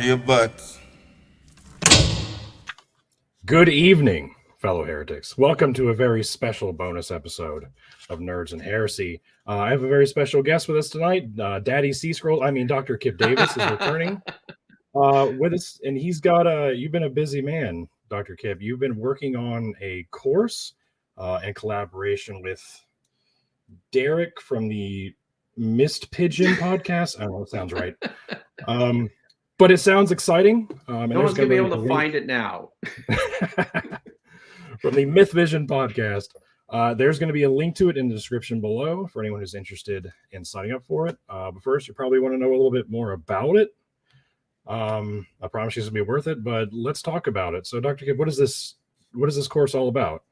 your butts. Good evening, fellow heretics. Welcome to a very special bonus episode of Nerds and Heresy. I have a very special guest with us tonight. Daddy C-Scroll, Dr. Kipp Davis is returning with us, and he's got you've been a busy man, Dr. Kipp. You've been working on a course in collaboration with Derek from the Mist Pigeon podcast. I don't know if it sounds right. But it sounds exciting. No one's going to be able to find it now. From the Myth Vision podcast. There's going to be a link to it in the description below for anyone who's interested in signing up for it. But first, you probably want to know a little bit more about it. I promise you it's going to be worth it, but let's talk about it. So, Dr. Kipp, what is this course all about?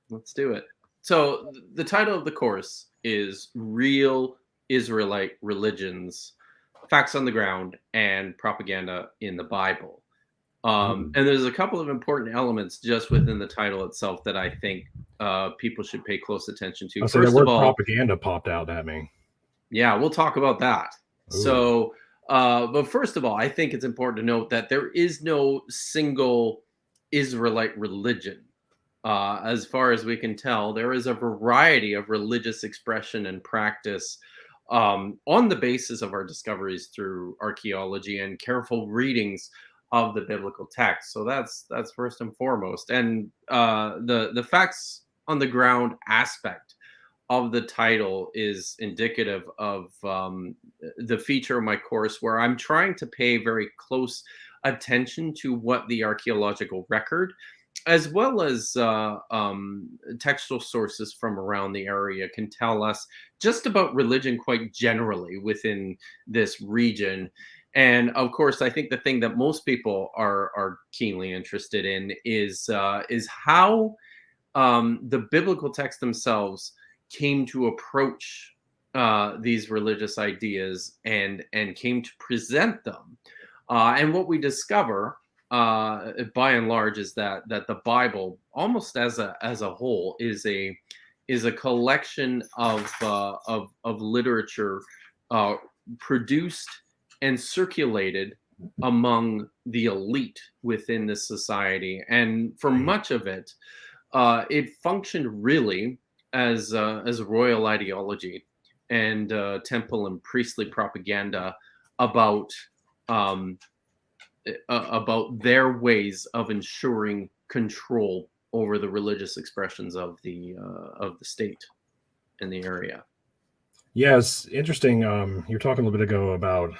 Let's do it. So, the title of the course is Real Israelite Religions, Facts on the Ground, and Propaganda in the Bible. And there's a couple of important elements just within the title itself that I think people should pay close attention to. First of all, propaganda popped out at me. Yeah, we'll talk about that. Ooh. So, but first of all, I think it's important to note that there is no single Israelite religion. As far as we can tell, there is a variety of religious expression and practice on the basis of our discoveries through archaeology and careful readings of the biblical text. So that's first and foremost. And the facts on the ground aspect of the title is indicative of the feature of my course, where I'm trying to pay very close attention to what the archaeological record, as well as textual sources from around the area, can tell us just about religion quite generally within this region. And of course, I think the thing that most people are keenly interested in is how the biblical texts themselves came to approach these religious ideas and came to present them. And what we discover, by and large, is that the Bible, almost as a whole, is a collection of literature produced and circulated among the elite within this society. And for much of it, it functioned really as royal ideology and temple and priestly propaganda about their ways of ensuring control over the religious expressions of the state in the area. Yes, interesting. You were talking a little bit ago about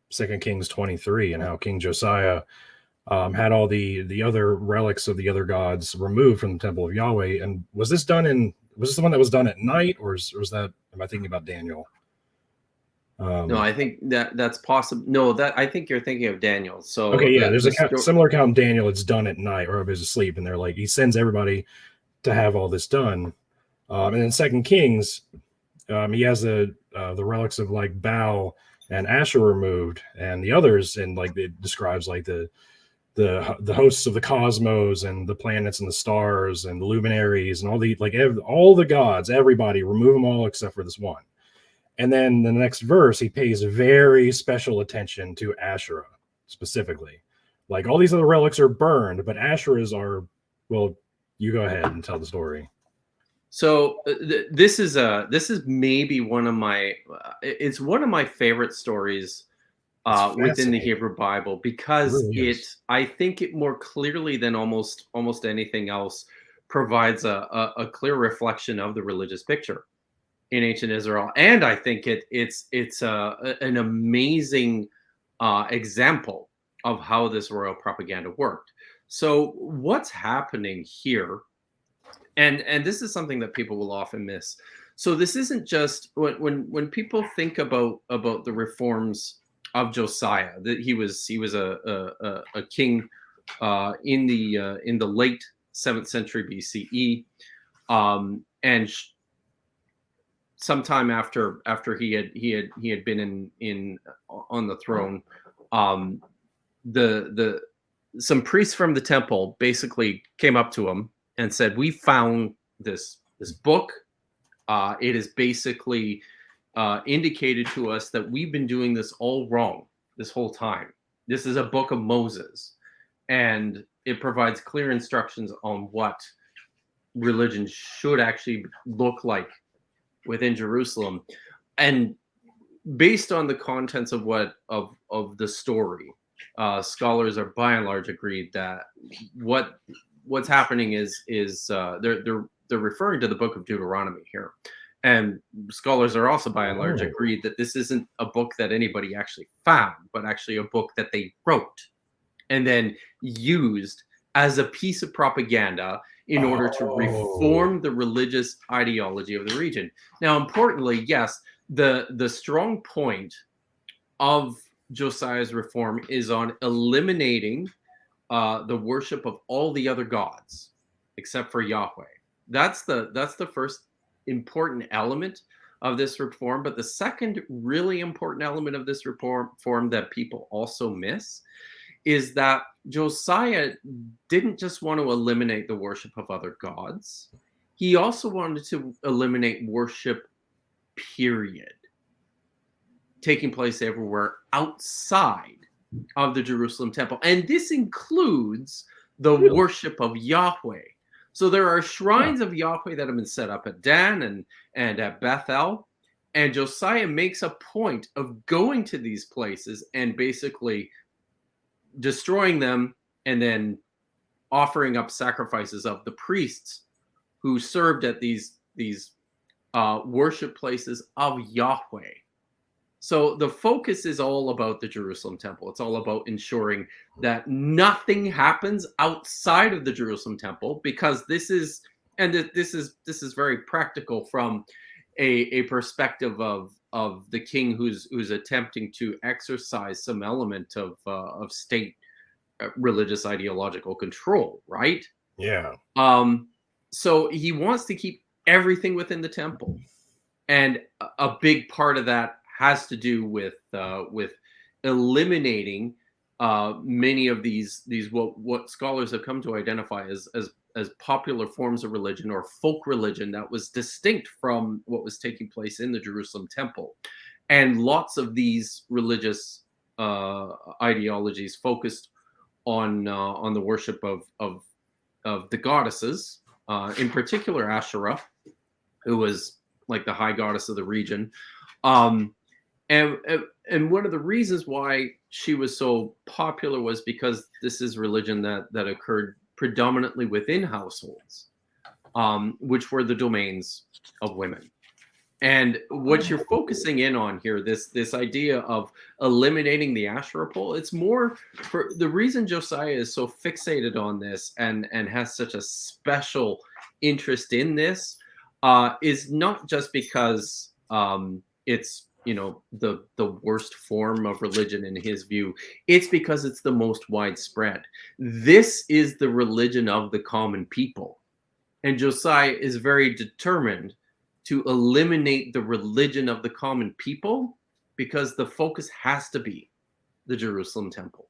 2 Kings 23 and how King Josiah had all the other relics of the other gods removed from the temple of Yahweh. And was this the one that was done at night, or was that? Am I thinking about Daniel? No, I think that's possible. No, I think you're thinking of Daniel. So okay, yeah, there's a similar account in Daniel. It's done at night, or everybody's asleep, and they're like, he sends everybody to have all this done. And in 2 Kings, he has the relics of like Baal and Asher removed, and the others, and like it describes like the hosts of the cosmos and the planets and the stars and the luminaries and all the gods, everybody, remove them all except for this one. And then the next verse, he pays very special attention to Asherah specifically. Like all these other relics are burned, but Asherahs are, well, you go ahead and tell the story. So this is maybe one of my favorite stories within the Hebrew Bible, because really I think it more clearly than almost anything else provides a clear reflection of the religious picture in ancient Israel. And I think it's an amazing example of how this royal propaganda worked. So what's happening here, and this is something that people will often miss. So this isn't just when people think about the reforms of Josiah, that he was a king in the late 7th century BCE, and sometime after he had been in on the throne, some priests from the temple basically came up to him and said, "We found this book. It is basically indicated to us that we've been doing this all wrong this whole time. This is a book of Moses, and it provides clear instructions on what religion should actually look like within Jerusalem. And based on the contents of the story, scholars are by and large agreed that what's happening is they're referring to the book of Deuteronomy here, and scholars are also by and large agreed that this isn't a book that anybody actually found, but actually a book that they wrote and then used as a piece of propaganda in order to reform the religious ideology of the region. Now, importantly, yes, the strong point of Josiah's reform is on eliminating the worship of all the other gods except for Yahweh. That's the first important element of this reform. But the second really important element of this reform that people also miss is that Josiah didn't just want to eliminate the worship of other gods. He also wanted to eliminate worship, period, taking place everywhere outside of the Jerusalem temple. And this includes the worship of Yahweh. So there are shrines of Yahweh that have been set up at Dan and at Bethel. And Josiah makes a point of going to these places and basically destroying them and then offering up sacrifices of the priests who served at these worship places of Yahweh. So the focus is all about the Jerusalem temple. It's all about ensuring that nothing happens outside of the Jerusalem temple, because this is very practical from a perspective of the king who's attempting to exercise some element of state religious ideological control, right? Yeah. So he wants to keep everything within the temple, and a big part of that has to do with eliminating many of these what scholars have come to identify as popular forms of religion or folk religion that was distinct from what was taking place in the Jerusalem temple. And lots of these religious ideologies focused on the worship of the goddesses, in particular Asherah, who was like the high goddess of the region. And one of the reasons why she was so popular was because this is religion that occurred predominantly within households, which were the domains of women. And what you're focusing in on here, this idea of eliminating the Asherah pole, it's more for the reason Josiah is so fixated on this and has such a special interest in this, is not just because it's the worst form of religion in his view. It's because it's the most widespread. This is the religion of the common people, and Josiah is very determined to eliminate the religion of the common people because the focus has to be the Jerusalem temple.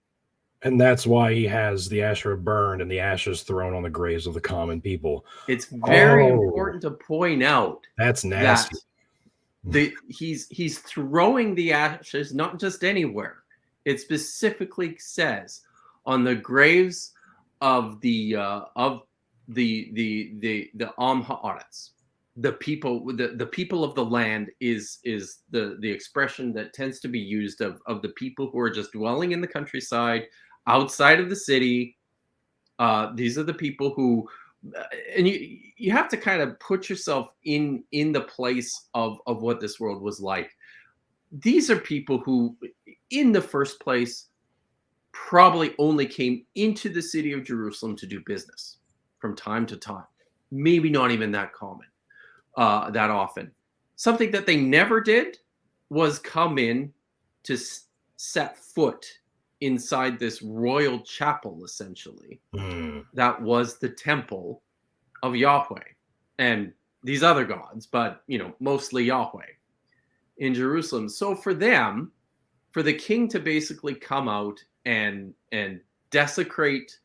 And that's why he has the Asherah burned and the ashes thrown on the graves of the common people. It's very important to point out that's nasty. He's throwing the ashes not just anywhere. It specifically says on the graves of the Am Haaretz. The people of the land is the expression that tends to be used of the people who are just dwelling in the countryside outside of the city. These are the people who, and you have to kind of put yourself in the place of what this world was like. These are people who, in the first place, probably only came into the city of Jerusalem to do business from time to time. Maybe not even that common. That often. Something that they never did was come in to set foot inside this royal chapel, essentially. That was the temple of Yahweh and these other gods, but mostly Yahweh in Jerusalem. So for them, for the king to basically come out and desecrate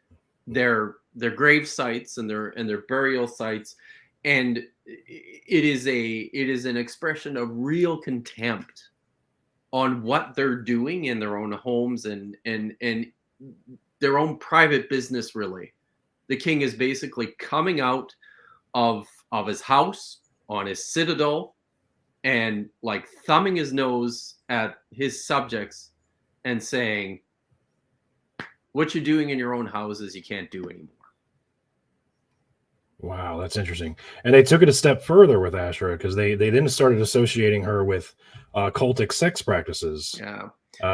their grave sites and their burial sites, and it is an expression of real contempt on what they're doing in their own homes and their own private business. Really, the king is basically coming out of his house on his citadel and like thumbing his nose at his subjects and saying, what you're doing in your own houses you can't do anymore. Wow, that's interesting. And they took it a step further with Asherah because they then started associating her with cultic sex practices, Yeah.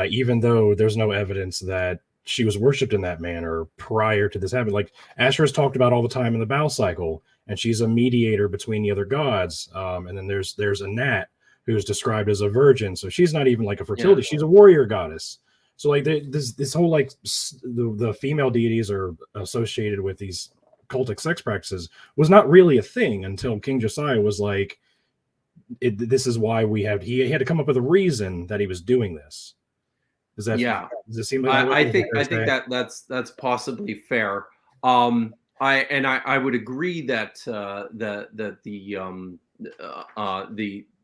even though there's no evidence that she was worshipped in that manner prior to this happening. Like Asherah is talked about all the time in the Baal cycle, and she's a mediator between the other gods. And then there's a Nat who's described as a virgin, so she's not even like a fertility; she's a warrior goddess. So like this whole like the female deities are associated with these cultic sex practices was not really a thing until King Josiah was like, this is why he had to come up with a reason that he was doing this. Does it seem like I think that's possibly fair. I would agree that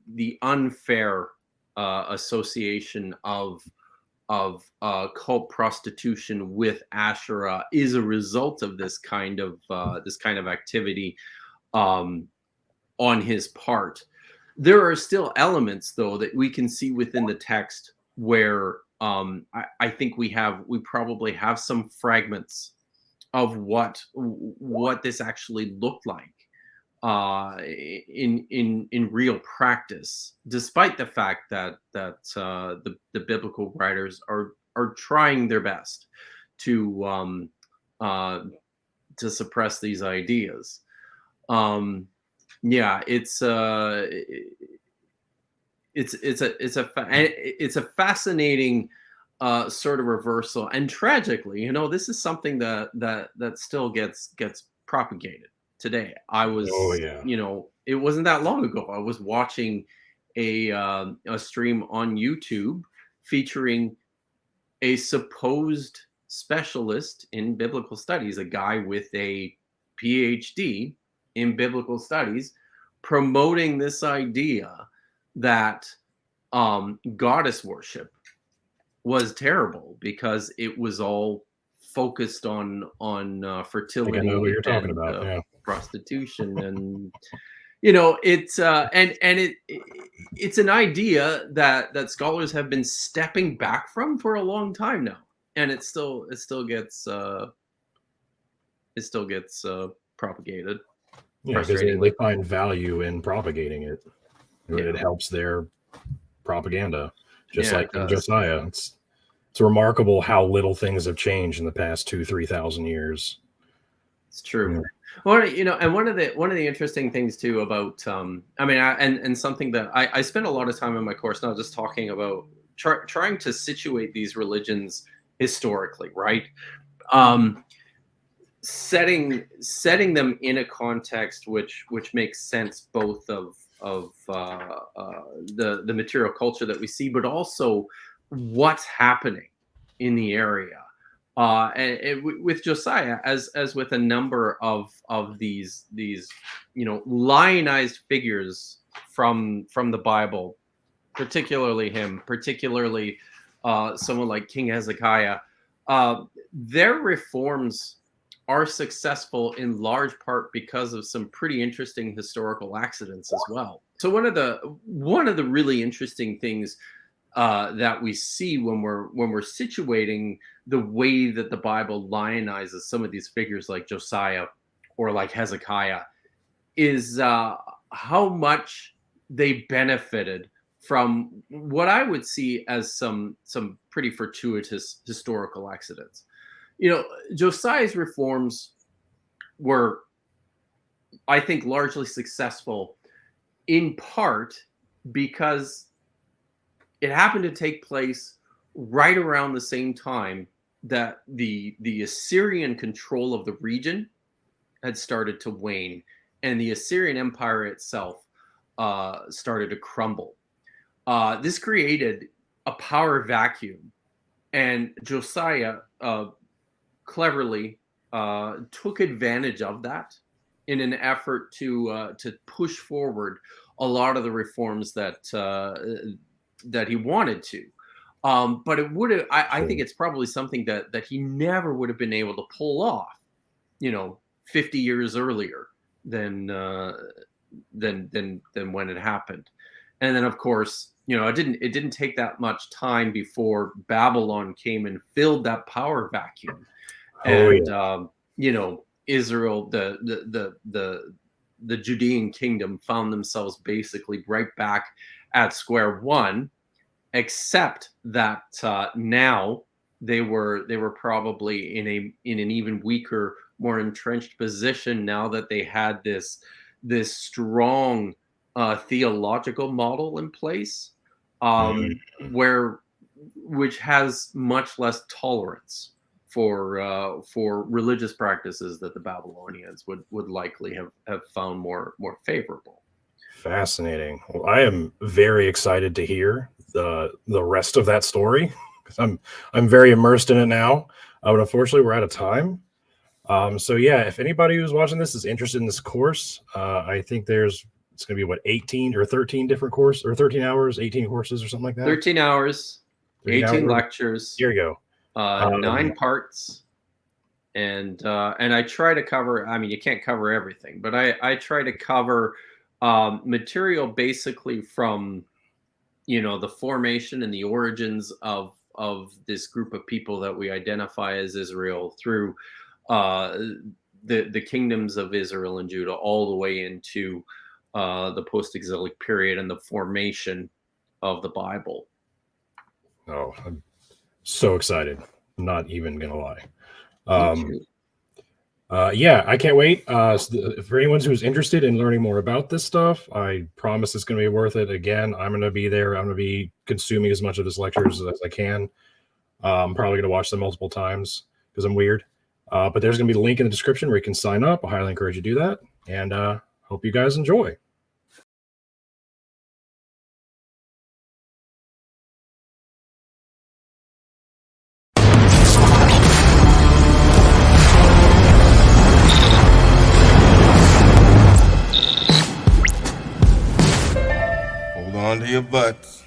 the unfair association of cult prostitution with Asherah is a result of this kind of activity on his part. There are still elements, though, that we can see within the text where I think we probably have some fragments of what this actually looked like in real practice, despite the fact that the biblical writers are trying their best to suppress these ideas. Yeah, it's a fascinating sort of reversal, and tragically, this is something that still gets propagated today. I was, it wasn't that long ago. I was watching a stream on YouTube featuring a supposed specialist in biblical studies, a guy with a PhD in biblical studies, promoting this idea that goddess worship was terrible because it was all focused on fertility. I know what you're talking about. Yeah. Prostitution, and it's it's an idea that scholars have been stepping back from for a long time now, and it still gets propagated. Yeah, because they find value in propagating it. It helps their propaganda, just like in Josiah. It's remarkable how little things have changed in the past 2,000-3,000 years. It's true. Yeah. Well, and one of the interesting things too about, and something that I spent a lot of time in my course now just talking about trying to situate these religions historically, right? Setting them in a context which makes sense, both of the material culture that we see, but also what's happening in the area. And with Josiah, as with a number of these lionized figures from the Bible, particularly someone like King Hezekiah, their reforms are successful in large part because of some pretty interesting historical accidents as well. So one of the really interesting things that we see when we're situating the way that the Bible lionizes some of these figures like Josiah or like Hezekiah is how much they benefited from what I would see as some pretty fortuitous historical accidents. Josiah's reforms were, I think, largely successful in part because it happened to take place right around the same time that the Assyrian control of the region had started to wane, and the Assyrian Empire itself started to crumble. This created a power vacuum, and Josiah cleverly took advantage of that in an effort to push forward a lot of the reforms that he wanted to. But it would have. I think it's probably something that he never would have been able to pull off, 50 years earlier than when it happened. And then, of course, it didn't take that much time before Babylon came and filled that power vacuum. Israel, the Judean kingdom, found themselves basically right back at square one, except that now they were probably in an even weaker, more entrenched position now that they had this strong theological model in place, which has much less tolerance for religious practices that the Babylonians would likely have found more favorable. Fascinating. Well, I am very excited to hear the rest of that story, because I'm very immersed in it now. But unfortunately, we're out of time. So yeah, if anybody who's watching this is interested in this course, I think it's going to be 18 or 13 different courses, or 13 hours, 18 courses or something like that. 13 hours, 18 lectures. Here you go. 9 parts. And I try to cover, you can't cover everything, but I try to cover material basically from, the formation and the origins of this group of people that we identify as Israel, through the kingdoms of Israel and Judah, all the way into the post-exilic period and the formation of the Bible. Oh, I'm so excited. I'm not even gonna lie. Yeah, I can't wait. For anyone who's interested in learning more about this stuff, I promise it's going to be worth it. Again, I'm going to be there. I'm going to be consuming as much of this lectures as I can. I'm probably going to watch them multiple times because I'm weird. But there's going to be a link in the description where you can sign up. I highly encourage you to do that. And hope you guys enjoy. Hold on to your butts.